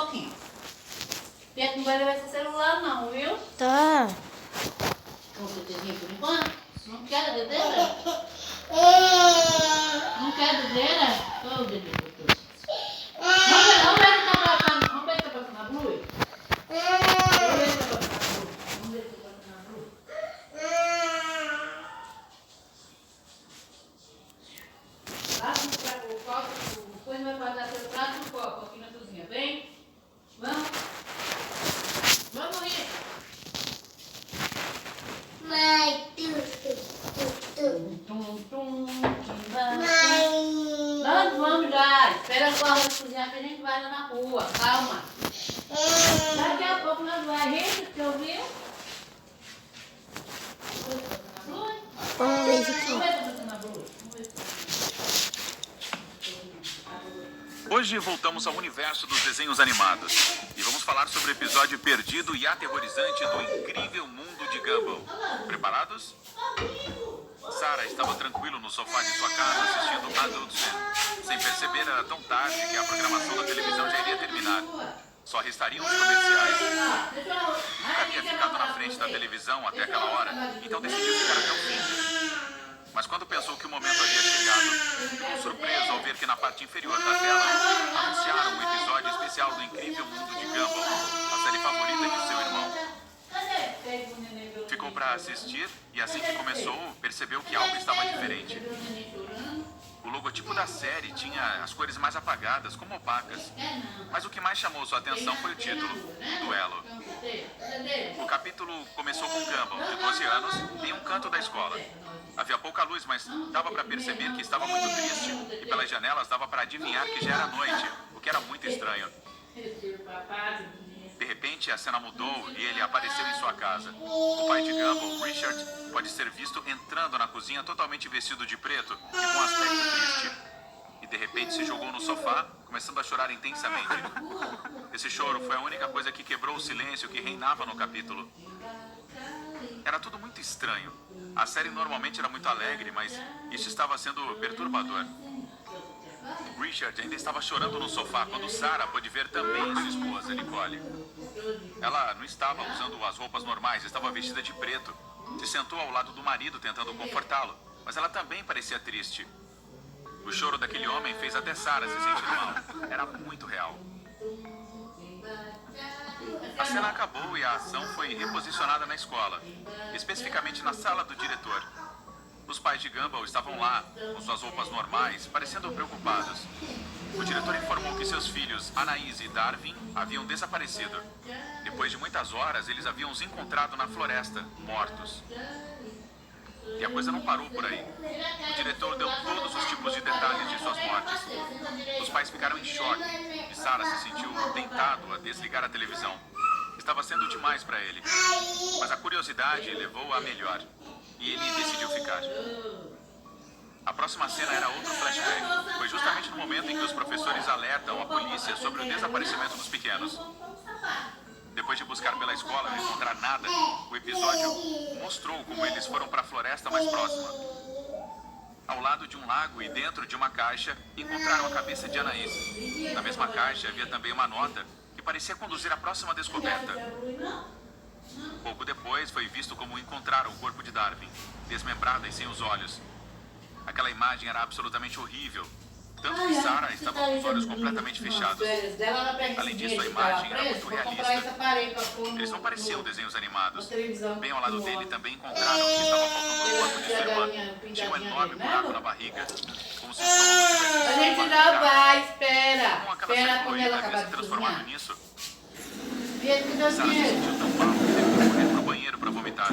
pouquinho. Pedro não vai levar esse celular não, viu? Tá. Vamos bebezinha por enquanto? Não quer a dedeira? Não quer a dedeira? Ô, bebê. Vamos ver se tá passando na Blue. Vamos ver se tá passando na Blue. Vamos ver se tá passando na Blue. Lava o copo, depois vai guardar seu prato no copo aqui na cozinha, bem? Vamos? Vamos ir. Mãe, Nós vamos já. Espera a Cláudia cozinhar que a gente vai lá na rua. Calma. Daqui a pouco nós vamos. Gente, você ouviu? vamos ver isso aqui. Vamos ver se você na Blue. Hoje voltamos ao universo dos desenhos animados e vamos falar sobre o episódio perdido e aterrorizante do incrível mundo de Gumball. Preparados? Sarah estava tranquilo no sofá de sua casa assistindo Adult Swim. Sem perceber, era tão tarde que a programação da televisão já iria terminar. Só restariam os comerciais. Nunca havia ficado na frente da televisão até aquela hora, então decidiu ficar até o fim. Mas quando pensou que o momento havia chegado, ficou surpreso ao ver que na parte inferior da tela anunciaram um episódio especial do incrível mundo de Gumball, a série favorita de seu irmão. Ficou para assistir e assim que começou, percebeu que algo estava diferente. O logotipo da série tinha as cores mais apagadas, como opacas. Mas o que mais chamou sua atenção foi o título, Duelo. O capítulo começou com Gumball, de 12 anos, em um canto da escola. Havia pouca luz, mas dava para perceber que estava muito triste e pelas janelas dava para adivinhar que já era noite, o que era muito estranho. De repente, a cena mudou e ele apareceu em sua casa. O pai de Gumball, Richard, pode ser visto entrando na cozinha totalmente vestido de preto e com um aspecto triste. E de repente se jogou no sofá, começando a chorar intensamente. Esse choro foi a única coisa que quebrou o silêncio que reinava no capítulo. Era tudo muito estranho. A série normalmente era muito alegre, mas isso estava sendo perturbador. Richard ainda estava chorando no sofá quando Sarah pôde ver também sua esposa, Nicole. Ela não estava usando as roupas normais, estava vestida de preto. Se sentou ao lado do marido tentando confortá-lo, mas ela também parecia triste. O choro daquele homem fez até Sarah se sentir mal. Era muito real. A cena acabou e a ação foi reposicionada na escola, especificamente na sala do diretor. Os pais de Gumball estavam lá, com suas roupas normais, parecendo preocupados. O diretor informou que seus filhos, Anaís e Darwin, haviam desaparecido. Depois de muitas horas, eles haviam os encontrado na floresta, mortos. E a coisa não parou por aí. O diretor deu todos os tipos de detalhes de suas mortes. Os pais ficaram em choque e Sarah se sentiu tentado a desligar a televisão. Estava sendo demais para ele. Mas a curiosidade levou a melhor. E ele decidiu ficar. A próxima cena era outro flashback. Foi justamente no momento em que os professores alertam a polícia sobre o desaparecimento dos pequenos. Depois de buscar pela escola e não encontrar nada, o episódio mostrou como eles foram para a floresta mais próxima. Ao lado de um lago e dentro de uma caixa, encontraram a cabeça de Anaís. Na mesma caixa havia também uma nota que parecia conduzir à próxima descoberta. Pouco depois, foi visto como encontraram o corpo de Darwin, desmembrado e sem os olhos. Aquela imagem era absolutamente horrível, tanto que Sarah estava com os olhos completamente fechados. Além disso, a imagem era muito realista. Eles não pareciam desenhos animados. Bem ao lado dele também encontraram que estava faltando o corpo de sua irmã. Tinha um enorme buraco na barriga, como se o estômago tivesse A gente sido não vai, machucado. espera. Como aquela Espera quando cebola ela havia acabar se de transformado cozinhar. nisso, Pedro, que deu Sarah se dinheiro? sentiu tão mal que teve que correr pro banheiro para vomitar.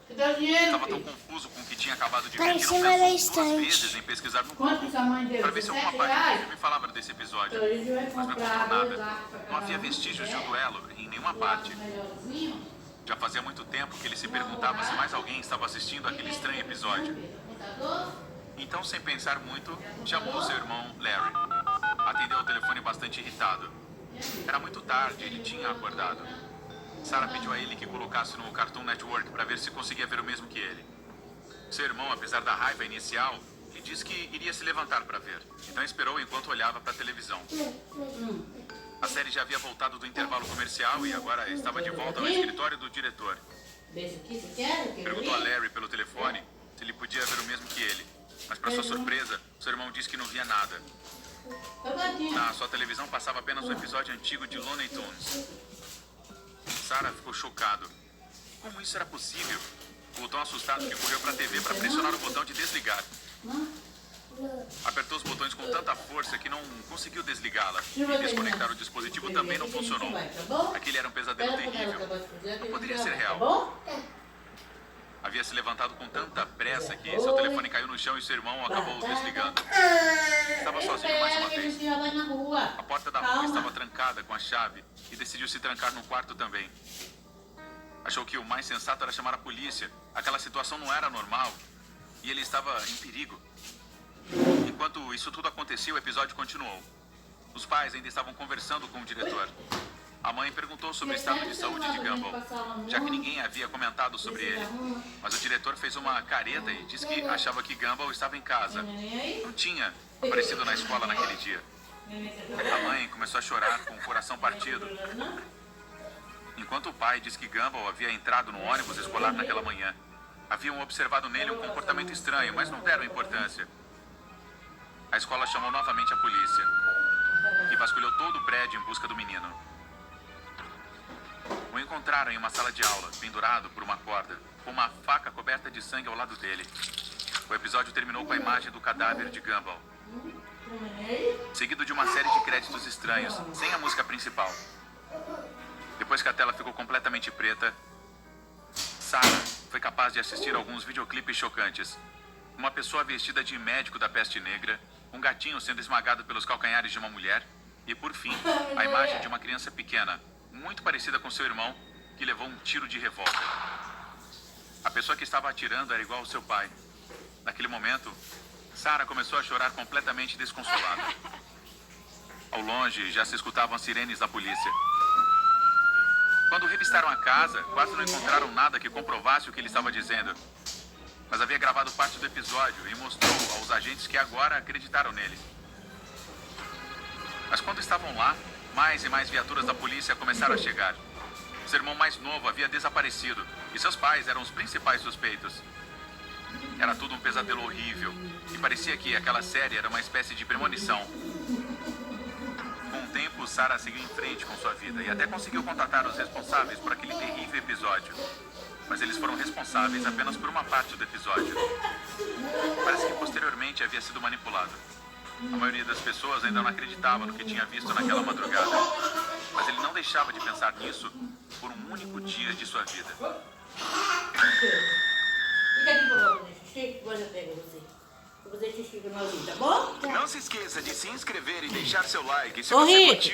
Que deu dinheiro, Estava tão filho? confuso com o que tinha acabado de Tá ver em que não cima da pensou duas estante. vezes em pesquisar no Quanto Google sua mãe deu? para ver se alguma 17 página reais? de filme falava desse episódio. Então a gente vai Mas não comprar encontrou dois nada. lápis pra Não cada havia um. vestígios de um duelo em nenhuma parte. Melhorzinho. Já fazia muito tempo que ele se perguntava se mais alguém estava assistindo aquele estranho episódio. Computador? Então, sem pensar muito, chamou seu irmão Larry. Atendeu o telefone bastante irritado. Era muito tarde, ele tinha acordado. Sarah pediu a ele que colocasse no Cartoon Network para ver se conseguia ver o mesmo que ele. Seu irmão, apesar da raiva inicial, lhe disse que iria se levantar para ver. Então esperou enquanto olhava para a televisão. A série já havia voltado do intervalo comercial e agora estava de volta no escritório do diretor. Beijo aqui, você quer? Perguntou a Larry pelo telefone se ele podia ver o mesmo que ele. Mas, para sua surpresa, seu irmão disse que não via nada. Na sua televisão passava apenas um episódio antigo de Looney Tunes. Sarah ficou chocado. Como isso era possível? Ficou tão assustado que correu para a TV para pressionar o botão de desligar. Apertou os botões com tanta força que não conseguiu desligá-la. E desconectar o dispositivo também não funcionou. Aquele era um pesadelo terrível. Não poderia ser real. Havia se levantado com tanta pressa que seu telefone caiu no chão e seu irmão acabou desligando. Estava sozinho mais uma vez. A porta da rua estava trancada com a chave e decidiu se trancar no quarto também. Achou que o mais sensato era chamar a polícia. Aquela situação não era normal e ele estava em perigo. Enquanto isso tudo acontecia, o episódio continuou. Os pais ainda estavam conversando com o diretor. A mãe perguntou sobre o estado de saúde de Gumball, já que ninguém havia comentado sobre ele. Mas o diretor fez uma careta e disse que achava que Gumball estava em casa. Não tinha aparecido na escola naquele dia. A mãe começou a chorar com o coração partido. Enquanto o pai disse que Gumball havia entrado no ônibus escolar naquela manhã. Haviam observado nele um comportamento estranho, mas não deram importância. A escola chamou novamente a polícia, que vasculhou todo o prédio em busca do menino. O encontraram em uma sala de aula, pendurado por uma corda, com uma faca coberta de sangue ao lado dele. O episódio terminou com a imagem do cadáver de Gumball, seguido de uma série de créditos estranhos, sem a música principal. Depois que a tela ficou completamente preta, Sarah foi capaz de assistir a alguns videoclipes chocantes. Uma pessoa vestida de médico da peste negra, um gatinho sendo esmagado pelos calcanhares de uma mulher e, por fim, a imagem de uma criança pequena, muito parecida com seu irmão, que levou um tiro de revólver. A pessoa que estava atirando era igual ao seu pai. Naquele momento, Sarah começou a chorar completamente desconsolada. Ao longe, já se escutavam as sirenes da polícia. Quando revistaram a casa, quase não encontraram nada que comprovasse o que ele estava dizendo. Mas havia gravado parte do episódio e mostrou aos agentes que agora acreditaram neles. Mas quando estavam lá, mais e mais viaturas da polícia começaram a chegar. Seu irmão mais novo havia desaparecido e seus pais eram os principais suspeitos. Era tudo um pesadelo horrível e parecia que aquela série era uma espécie de premonição. Com o tempo, Sarah seguiu em frente com sua vida e até conseguiu contatar os responsáveis por aquele terrível episódio. Mas eles foram responsáveis apenas por uma parte do episódio. Parece que posteriormente havia sido manipulado. A maioria das pessoas ainda não acreditava no que tinha visto naquela madrugada. Mas ele não deixava de pensar nisso por um único dia de sua vida. Fica aqui pra eu fazer xixi, depois eu pego você. Vou fazer xixi com nós, tá bom? Não se esqueça de se inscrever e deixar seu like se Ô, você Rick. curtiu